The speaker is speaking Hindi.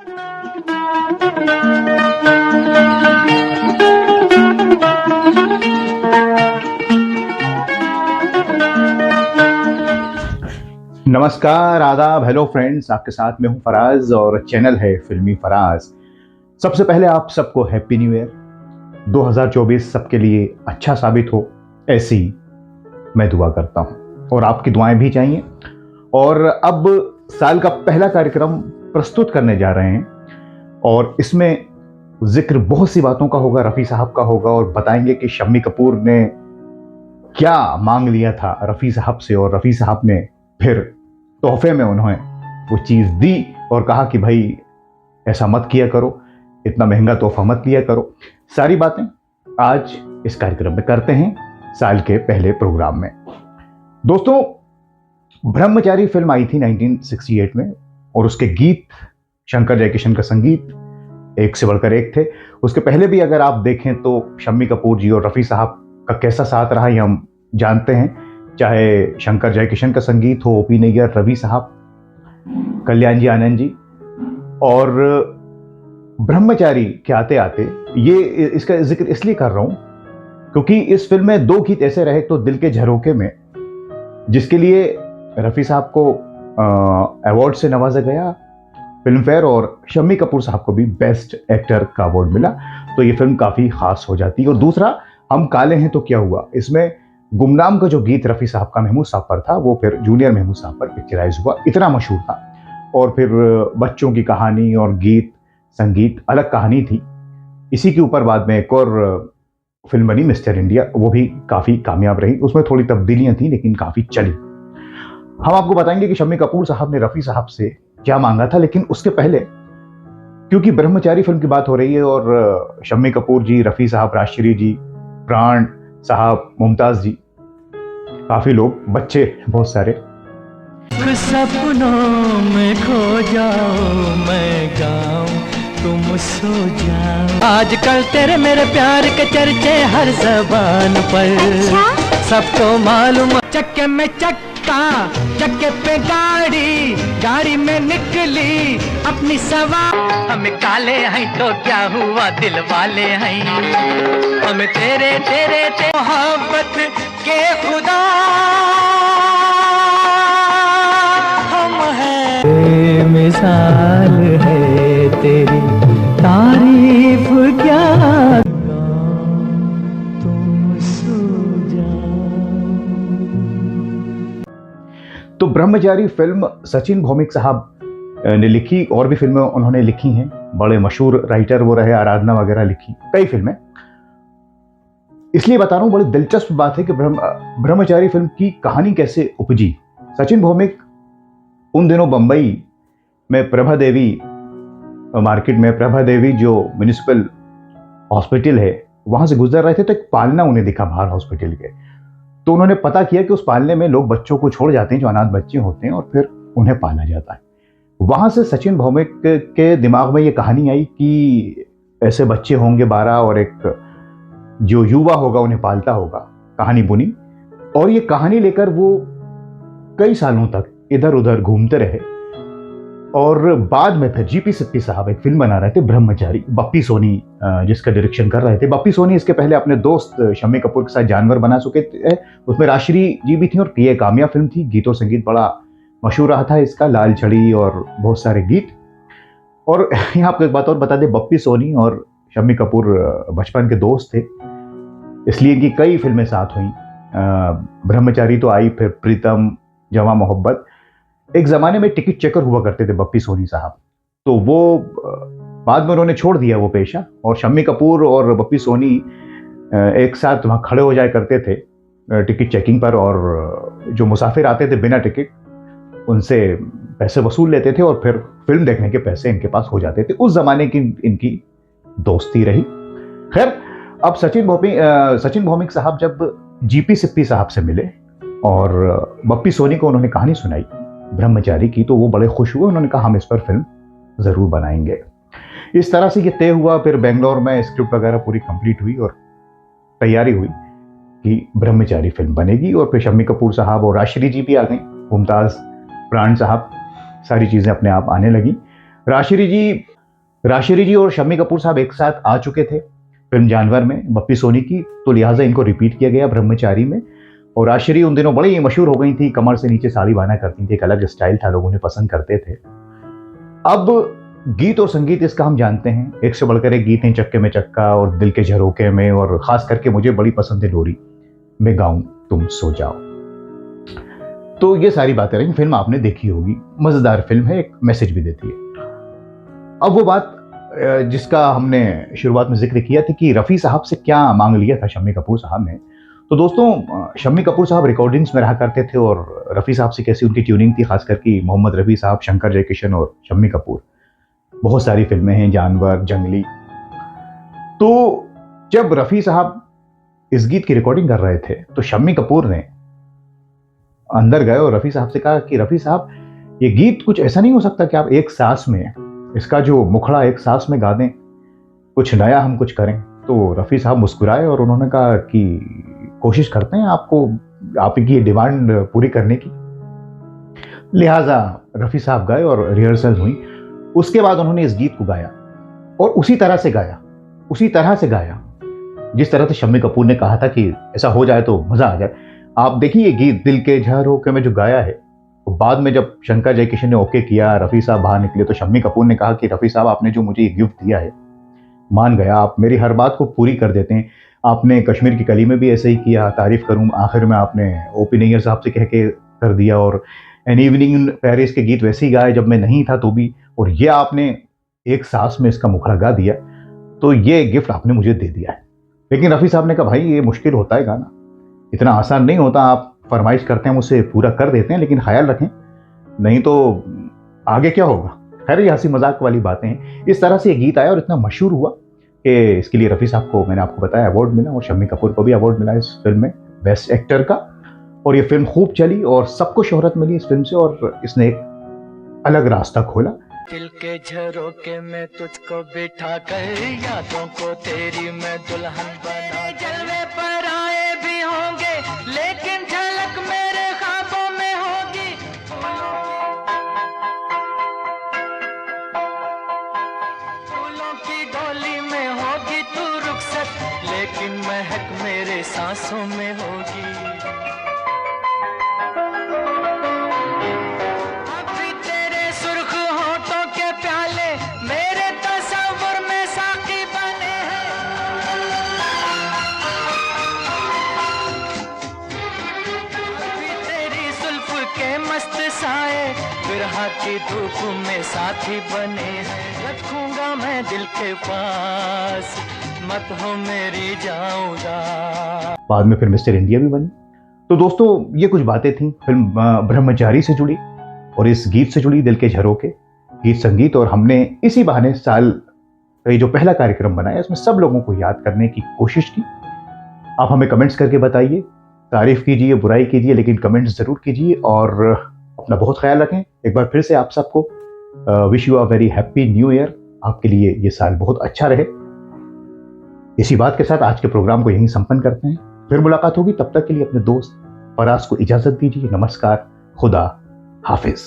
नमस्कार, आदाब, हेलो फ्रेंड्स। आपके साथ मैं हूं फराज और चैनल है फिल्मी फराज। सबसे पहले आप सबको हैप्पी न्यू ईयर। 2024 सबके लिए अच्छा साबित हो, ऐसी मैं दुआ करता हूं और आपकी दुआएं भी चाहिए। और अब साल का पहला कार्यक्रम प्रस्तुत करने जा रहे हैं और इसमें जिक्र बहुत सी बातों का होगा, रफ़ी साहब का होगा और बताएंगे कि शम्मी कपूर ने क्या मांग लिया था रफ़ी साहब से और रफ़ी साहब ने फिर तोहफे में उन्हें वो चीज़ दी और कहा कि भाई ऐसा मत किया करो, इतना महंगा तोहफा मत लिया करो। सारी बातें आज इस कार्यक्रम में करते हैं, साल के पहले प्रोग्राम में। दोस्तों, ब्रह्मचारी फिल्म आई थी 1968 में और उसके गीत, शंकर जयकिशन का संगीत एक से बढ़कर एक थे। उसके पहले भी अगर आप देखें तो शम्मी कपूर जी और रफ़ी साहब का कैसा साथ रहा ये हम जानते हैं। चाहे शंकर जयकिशन का संगीत हो, ओपी नैयर, रवि साहब, कल्याण जी, आनंद जी। और ब्रह्मचारी के आते आते ये इसका जिक्र इसलिए कर रहा हूं क्योंकि इस फिल्म में दो गीत ऐसे रहे, तो दिल के झरोखे में, जिसके लिए रफ़ी साहब को अवार्ड से नवाजा गया फिल्म फेयर और शम्मी कपूर साहब को भी बेस्ट एक्टर का अवार्ड मिला, तो ये फिल्म काफ़ी खास हो जाती है। और दूसरा, हम काले हैं तो क्या हुआ, इसमें गुमनाम का जो गीत रफ़ी साहब का महमूद साहब पर था वो फिर जूनियर महमूद साहब पर पिक्चराइज हुआ, इतना मशहूर था। और फिर बच्चों की कहानी और गीत संगीत अलग कहानी थी। इसी के ऊपर बाद में एक और फिल्म बनी मिस्टर इंडिया, वो भी काफ़ी कामयाब रही। उसमें थोड़ी तब्दीलियां थी लेकिन काफ़ी चली। हम आपको बताएंगे कि शम्मी कपूर साहब ने रफ़ी साहब से क्या मांगा था, लेकिन उसके पहले क्योंकि ब्रह्मचारी फिल्म की बात हो रही है और शम्मी कपूर जी, रफ़ी साहब, राजश्री जी, प्राण साहब, मुमताज़ जी, काफी लोग, बच्चे बहुत सारे। सपनों में खो जाओ, मैं गाऊं तुम सो जाओ। आजकल तेरे मेरे प्यार के चर्चे हर जबान पर, सबको मालूम। चक्के में चक्का, चक्के पे गाड़ी, गाड़ी में निकली अपनी सवार। हम काले हैं तो क्या हुआ, दिल वाले हैं हम, तेरे तेरे ते मोहब्बत के खुदा हम हैं। मिसाल है तेरी, तारीफ क्या तुम सो जाओ। तो ब्रह्मचारी फिल्म सचिन भौमिक साहब ने लिखी, और भी फिल्में उन्होंने लिखी हैं, बड़े मशहूर राइटर वो रहे, आराधना वगैरह लिखी, कई फिल्में। इसलिए बता रहा हूं, बड़ी दिलचस्प बात है कि ब्रह्मचारी फिल्म की कहानी कैसे उपजी। सचिन भौमिक उन दिनों बंबई में प्रभा देवी मार्केट में, प्रभा देवी जो म्यूनिसिपल हॉस्पिटल है वहां से गुजर रहे थे, तो एक पालना उन्हें दिखा बाहर हॉस्पिटल के। तो उन्होंने पता किया कि उस पालने में लोग बच्चों को छोड़ जाते हैं जो अनाथ बच्चे होते हैं और फिर उन्हें पाला जाता है। वहां से सचिन भौमिक के दिमाग में ये कहानी आई कि ऐसे बच्चे होंगे 12 और एक जो युवा होगा उन्हें पालता होगा, कहानी बुनी। और ये कहानी लेकर वो कई सालों तक इधर उधर घूमते रहे और बाद में फिर जीपी सिप्पी साहब एक फिल्म बना रहे थे ब्रह्मचारी, बप्पी सोनी जिसका डायरेक्शन कर रहे थे। बप्पी सोनी इसके पहले अपने दोस्त शम्मी कपूर के साथ जानवर बना चुके थे, उसमें राजश्री जी भी थी और ये कामयाब फिल्म थी, गीतों संगीत बड़ा मशहूर रहा था इसका, लाल छड़ी और बहुत सारे गीत। और यहाँ आपको एक बात और बता दें, बप्पी सोनी और शम्मी कपूर बचपन के दोस्त थे, इसलिए इनकी कई फिल्में साथ हुई। ब्रह्मचारी तो आई, फिर प्रीतम, जवां मोहब्बत। एक जमाने में टिकट चेकर हुआ करते थे बप्पी सोनी साहब, तो वो बाद में उन्होंने छोड़ दिया वो पेशा, और शम्मी कपूर और बप्पी सोनी एक साथ वहाँ खड़े हो जाया करते थे टिकट चेकिंग पर, और जो मुसाफिर आते थे बिना टिकट उनसे पैसे वसूल लेते थे और फिर फिल्म देखने के पैसे इनके पास हो जाते थे। उस जमाने की इनकी दोस्ती रही। खैर, अब सचिन भौमिक साहब जब जीपी सिप्पी साहब से मिले और बप्पी सोनी को उन्होंने कहानी सुनाई ब्रह्मचारी की, तो वो बड़े खुश हुए। उन्होंने कहा हम इस पर फिल्म जरूर बनाएंगे। इस तरह से ये तय हुआ। फिर बेंगलोर में स्क्रिप्ट वगैरह पूरी कंप्लीट हुई और तैयारी हुई कि ब्रह्मचारी फिल्म बनेगी। और फिर शम्मी कपूर साहब और राजश्री जी भी आ गई, मुमताज़, प्राण साहब, सारी चीज़ें अपने आप आने लगी। राजश्री जी राजश्री जी और शम्मी कपूर साहब एक साथ आ चुके थे फिल्म जानवर में बप्पी सोनी की, तो लिहाजा इनको रिपीट किया गया ब्रह्मचारी में। और राजश्री उन दिनों बड़ी मशहूर हो गई थी, कमर से नीचे साड़ी बांधा करती थी, एक अलग स्टाइल था, लोग उन्हें पसंद करते थे। अब गीत और संगीत इसका हम जानते हैं, एक से बढ़कर एक गीत हैं, चक्के में चक्का और दिल के झरोके में, और खास करके मुझे बड़ी पसंद है लोरी मैं गाऊं तुम सो जाओ। तो ये सारी बातें रही, फिल्म आपने देखी होगी, मजेदार फिल्म है, एक मैसेज भी देती है। अब वो बात जिसका हमने शुरुआत में जिक्र किया था कि रफ़ी साहब से क्या मांग लिया था शम्मी कपूर साहब ने। तो दोस्तों, शम्मी कपूर साहब रिकॉर्डिंग्स में रहा करते थे और रफ़ी साहब से कैसी उनकी ट्यूनिंग थी, खास करके मोहम्मद रफ़ी साहब, शंकर जयकिशन और शम्मी कपूर। बहुत सारी फिल्में हैं, जानवर, जंगली। तो जब रफ़ी साहब इस गीत की रिकॉर्डिंग कर रहे थे तो शम्मी कपूर ने अंदर गए और रफ़ी साहब से कहा कि रफ़ी साहब, ये गीत कुछ ऐसा नहीं हो सकता कि आप एक सांस में इसका जो मुखड़ा एक सांस में गा दें, कुछ नया हम कुछ करें। तो रफ़ी साहब मुस्कुराए और उन्होंने कहा कि कोशिश करते हैं आपकी डिमांड पूरी करने की। लिहाजा रफ़ी साहब गए और रिहर्सल हुई। उसके बाद उन्होंने इस गीत को गाया और उसी तरह से गाया जिस तरह से शम्मी कपूर ने कहा था कि ऐसा हो जाए तो मज़ा आ जाए। आप देखिए, ये गीत दिल के झरोखे में जो गाया है, तो बाद में जब शंकर जयकिशन ने ओके किया, रफ़ी साहब बाहर निकले, तो शम्मी कपूर ने कहा कि रफ़ी साहब, आपने जो मुझे ये गिफ्ट दिया है, मान गया, आप मेरी हर बात को पूरी कर देते हैं। आपने कश्मीर की कली में भी ऐसे ही किया, तारीफ़ करूँ, आखिर में आपने ओ.पी. नैयर साहब से कह के कर दिया, और एन इवनिंग इन पेरिस के गीत वैसे ही गाए जब मैं नहीं था तो भी, और ये आपने एक सांस में इसका मुखड़ा गा दिया, तो ये गिफ्ट आपने मुझे दे दिया है। लेकिन रफ़ी साहब ने कहा, भाई ये मुश्किल होता है गाना, इतना आसान नहीं होता, आप फरमाइश करते हैं मुझसे पूरा कर देते हैं, लेकिन ख्याल रखें नहीं तो आगे क्या होगा। खैर, ये हंसी मजाक वाली बातें हैं। इस तरह से ये गीत आया और इतना मशहूर हुआ कि इसके लिए रफ़ी साहब को, मैंने आपको बताया, अवार्ड मिला, और शम्मी कपूर को भी अवार्ड मिला इस फिल्म में बेस्ट एक्टर का। और ये फिल्म खूब चली और सबको शोहरत मिली इस फिल्म से, और इसने एक अलग रास्ता खोला। दिल के झरोके में तुझको बिठा कर यादों को तेरी मैं दुल्हन बना, जलवे पर आए भी होंगे लेकिन झलक मेरे ख्वाबों में होगी। फूलों की डोली में होगी तू रुखसत, लेकिन महक मेरे सांसों में होगी। बिरहा की धूप में साथी बने हैं, रखूंगा मैं दिल के पास, मत हो मेरी जाऊंगा। बाद में फिर मिस्टर इंडिया भी बनी। तो दोस्तों, ये कुछ बातें थी फिल्म ब्रह्मचारी से जुड़ी और इस गीत से जुड़ी, दिल के झरोके, गीत संगीत। और हमने इसी बहाने साल का ये जो पहला कार्यक्रम बनाया, इसमें सब लोगों को याद करने की कोशिश की। आप हमें कमेंट्स करके बताइए, तारीफ कीजिए, बुराई कीजिए, लेकिन कमेंट्स जरूर कीजिए। और अपना बहुत ख्याल रखें। एक बार फिर से आप सबको wish you a very happy new year. आपके लिए ये साल बहुत अच्छा रहे। इसी बात के साथ आज के प्रोग्राम को यहीं संपन्न करते हैं। फिर मुलाकात होगी, तब तक के लिए अपने दोस्त फराज को इजाजत दीजिए। नमस्कार, खुदा हाफिज।